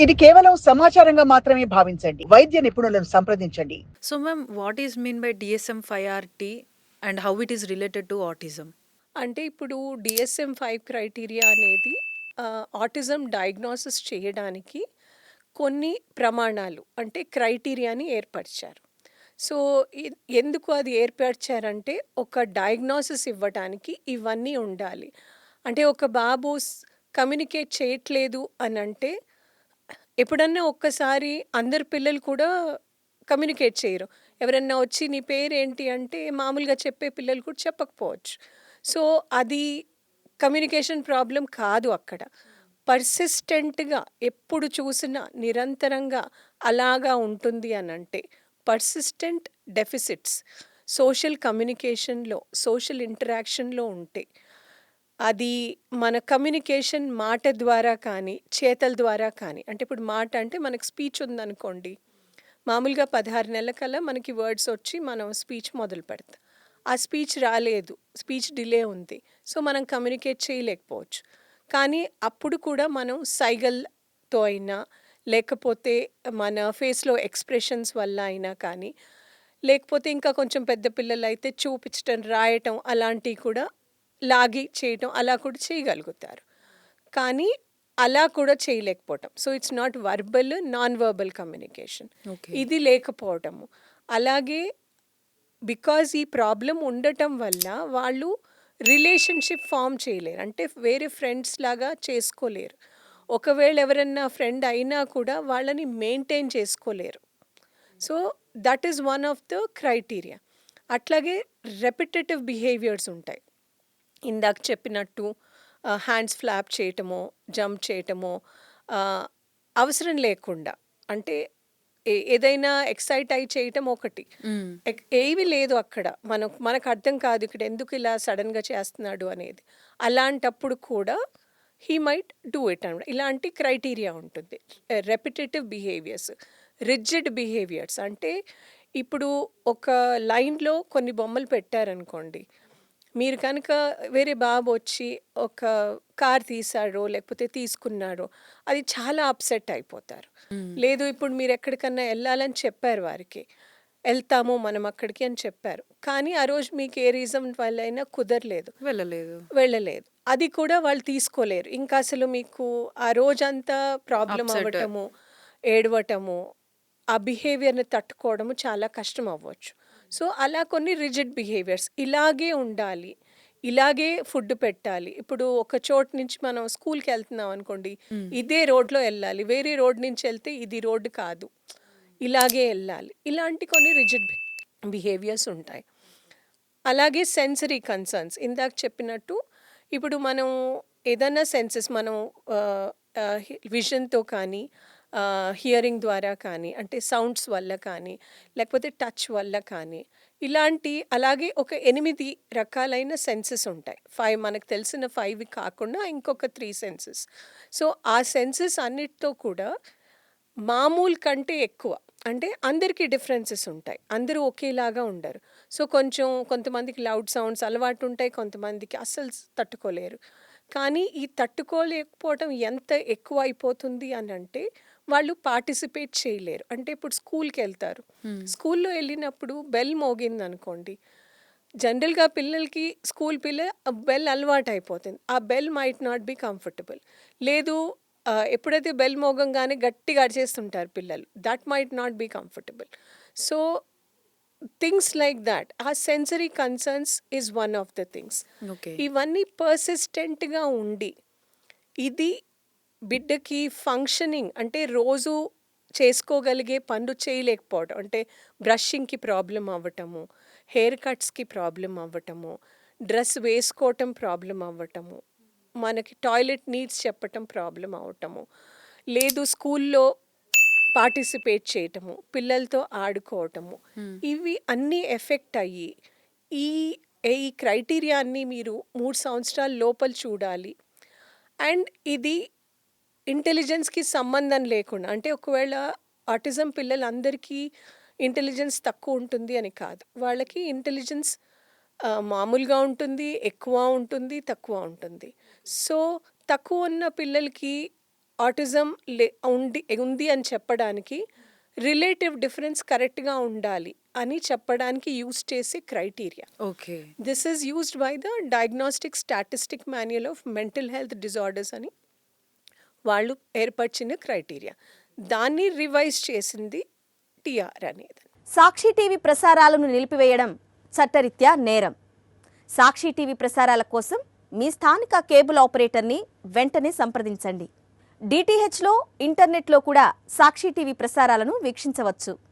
ఇది కేవలం సమాచారంగా మాత్రమే భావించండి. వైద్య నిపుణులను సంప్రదించండి. So, ma'am, what is mean by DSM-5 RT and how it is related to autism? అంటే ఇప్పుడు DSM-5 క్రైటీరియా అనేది ఆటిజం డయాగ్నోసిస్ చేయడానికి కొన్ని ప్రమాణాలు అంటే క్రైటీరియాని ఏర్పరిచారు. సో, ఎందుకు అది ఏర్పరిచారంటే ఒక డయాగ్నోసిస్ ఇవ్వటానికి ఇవన్నీ ఉండాలి. అంటే ఒక బాబు కమ్యూనికేట్ చేయట్లేదు అనంటే ఎప్పుడన్నా ఒక్కసారి అందరు పిల్లలు కూడా కమ్యూనికేట్ చేయరు. ఎవరన్నా వచ్చి నీ పేరేంటి అంటే మామూలుగా చెప్పే పిల్లలు కూడా చెప్పకపోవచ్చు. సో, అది కమ్యూనికేషన్ ప్రాబ్లమ్ కాదు అక్కడ. పర్సిస్టెంట్‌గా ఎప్పుడు చూసినా నిరంతరంగా అలాగా ఉంటుంది అనంటే పర్సిస్టెంట్ డెఫిసిట్స్ సోషల్ కమ్యూనికేషన్‌లో, సోషల్ ఇంటరాక్షన్‌లో ఉంటే అది మన కమ్యూనికేషన్ మాట ద్వారా కానీ, చేతల ద్వారా కానీ అంటే ఇప్పుడు మాట అంటే మనకు స్పీచ్ ఉందనుకోండి. మామూలుగా 16 నెలల కల్లా మనకి వర్డ్స్ వచ్చి మనం స్పీచ్ మొదలు పెడతాం. ఆ స్పీచ్ రాలేదు. స్పీచ్ డిలే ఉంది. సో, మనం కమ్యూనికేట్ చేయలేకపోవచ్చు. కానీ అప్పుడు కూడా మనం సైగల్‌తో అయినా, లేకపోతే మన ఫేస్‌లో ఎక్స్‌ప్రెషన్స్ వల్ల అయినా కానీ, లేకపోతే ఇంకా కొంచెం పెద్ద పిల్లలైతే చూపించటం, రాయటం అలాంటివి కూడా లాగి చేయటం అలా కూడా చేయగలుగుతారు. కానీ అలా కూడా చేయలేకపోవటం. So, it's not verbal, non verbal communication. Okay. ఇది లేకపోవటము. అలాగే బికాజ్ ఈ ప్రాబ్లమ్ ఉండటం వల్ల వాళ్ళు రిలేషన్‌షిప్ ఫార్మ్ చేయలేరు. అంటే వేరే ఫ్రెండ్స్ లాగా చేసుకోలేరు. ఒకవేళ ఎవరన్నా ఫ్రెండ్ అయినా కూడా వాళ్ళని మెయింటైన్ చేసుకోలేరు. So, that is one of the criteria. అట్లాగే రెపిటేటివ్ బిహేవియర్స్ ఉంటాయి. ఇందాక చెప్పినట్టు హ్యాండ్స్ ఫ్లాప్ చేయటమో, జంప్ చేయటమో అవసరం లేకుండా అంటే ఏదైనా ఎక్సైట్ అయ్యి చేయటం ఒకటి. ఏమీ లేదు అక్కడ. మనకు అర్థం కాదు ఇక్కడ ఎందుకు ఇలా సడన్‌గా చేస్తున్నాడు అనేది. అలాంటప్పుడు కూడా హీ మైట్ డూ ఇట్ అనమాట. ఇలాంటి క్రైటీరియా ఉంటుంది. రెపిటేటివ్ బిహేవియర్స్, రిజిడ్ బిహేవియర్స్ అంటే ఇప్పుడు ఒక లైన్‌లో కొన్ని బొమ్మలు పెట్టారనుకోండి. మీరు కనుక వేరే బాబు వచ్చి ఒక కార్ తీశాడో, లేకపోతే తీసుకున్నాడో అది చాలా అప్సెట్ అయిపోతారు. లేదు ఇప్పుడు మీరు ఎక్కడికన్నా వెళ్ళాలని చెప్పారు వారికి. వెళ్తాము మనం అక్కడికి అని చెప్పారు. కానీ ఆ రోజు మీకు ఏ రీజన్ వల్లైనా కుదరలేదు. వెళ్ళలేదు. అది కూడా వాళ్ళు తీసుకోలేరు. ఇంకా అసలు మీకు ఆ రోజంతా ప్రాబ్లమ్ Upset. అవ్వటము, ఏడవటము, ఆ బిహేవియర్‌ని తట్టుకోవడము చాలా కష్టం అవ్వచ్చు. సో, అలా కొన్ని రిజిడ్ బిహేవియర్స్ ఇలాగే ఉండాలి. ఇలాగే ఫుడ్ పెట్టాలి. ఇప్పుడు ఒక చోటు నుంచి మనం స్కూల్‌కి వెళ్తున్నాం అనుకోండి. ఇదే రోడ్‌లో వెళ్ళాలి. వేరే రోడ్ నుంచి వెళ్తే ఇది రోడ్ కాదు. ఇలాగే వెళ్ళాలి. ఇలాంటి కొన్ని రిజిడ్ బిహేవియర్స్ ఉంటాయి. అలాగే సెన్సరీ కన్సర్న్స్ ఇందాక చెప్పినట్టు ఇప్పుడు మనం ఏదైనా సెన్సెస్ మనం విజన్‌తో కానీ, హియరింగ్ ద్వారా కానీ, అంటే సౌండ్స్ వల్ల కానీ, లేకపోతే టచ్ వల్ల కానీ, ఇలాంటి అలాగే ఒక 8 రకాలైన సెన్సెస్ ఉంటాయి. 5 మనకు తెలిసిన 5 కాకుండా ఇంకొక 3 సెన్సెస్. సో, ఆ సెన్సెస్ అన్నిటితో కూడా మామూలు కంటే ఎక్కువ. అంటే అందరికీ డిఫరెన్సెస్ ఉంటాయి. అందరూ ఒకేలాగా ఉండరు. సో, కొంతమందికి లౌడ్ సౌండ్స్ అలవాటుంటాయి. కొంతమందికి అస్సలు తట్టుకోలేరు. కానీ ఈ తట్టుకోలేకపోవటం ఎంత ఎక్కువైపోతుంది అనంటే వాళ్ళు పార్టిసిపేట్ చేయలేరు. అంటే ఇప్పుడు స్కూల్‌కెళ్తారు. స్కూల్‌లో వెళ్ళినప్పుడు బెల్ మోగిందనుకోండి. జనరల్‌గా పిల్లలకి బెల్ అలవాటయిపోతుంది. ఆ bell might not be comfortable. లేదు ఎప్పుడైతే బెల్ మోగంగానే గట్టిగా అరిచేస్తుంటారు పిల్లలు. That might not be comfortable. So, things like that. ఆ sensory concerns is one of the things. Okay. ఇవన్నీ పర్సిస్టెంట్‌గా ఉండి, ఇది బిడ్డకి ఫంక్షనింగ్ అంటే రోజు చేసుకోగలిగే పనులు చేయలేకపోవడం. అంటే బ్రషింగ్‌కి ప్రాబ్లమ్ అవ్వటము, హెయిర్ కట్స్‌కి ప్రాబ్లమ్ అవ్వటము, డ్రెస్ వేసుకోవటం ప్రాబ్లమ్ అవ్వటము, మనకి టాయిలెట్ నీడ్స్ చెప్పటం ప్రాబ్లమ్ అవ్వటము, లేదు స్కూల్‌లో పార్టిసిపేట్ చేయటము, పిల్లలతో ఆడుకోవటము, ఇవి అన్నీ ఎఫెక్ట్ అయ్యి ఈ ఈ క్రైటీరియాన్ని మీరు 3 సంవత్సరాల లోపల చూడాలి. అండ్ ఇది ఇంటెలిజెన్స్‌కి సంబంధం లేకుండా అంటే ఒకవేళ ఆటిజం పిల్లలందరికీ ఇంటెలిజెన్స్ తక్కువ ఉంటుంది అని కాదు. వాళ్ళకి ఇంటెలిజెన్స్ మామూలుగా ఉంటుంది, ఎక్కువ ఉంటుంది, తక్కువ ఉంటుంది. సో, తక్కువ ఉన్న పిల్లలకి ఆటిజం ఉంది అని చెప్పడానికి రిలేటివ్ డిఫరెన్స్ కరెక్ట్గా ఉండాలి అని చెప్పడానికి యూజ్ చేసే criteria. Okay. This is used by the diagnostic statistic manual of mental health disorders అని వాళ్ళు ఏర్పరిచిన క్రైటీరియా. దాన్ని రివైజ్ చేసింది టిఆర్ అనేది. సాక్షి టీవీ ప్రసారాలను నిలిపివేయడం చట్టరీత్యా నేరం. సాక్షి టీవీ ప్రసారాల కోసం మీ స్థానిక కేబుల్ ఆపరేటర్ని వెంటనే సంప్రదించండి. డిటిహెచ్లో, ఇంటర్నెట్లో కూడా సాక్షి టీవీ ప్రసారాలను వీక్షించవచ్చు.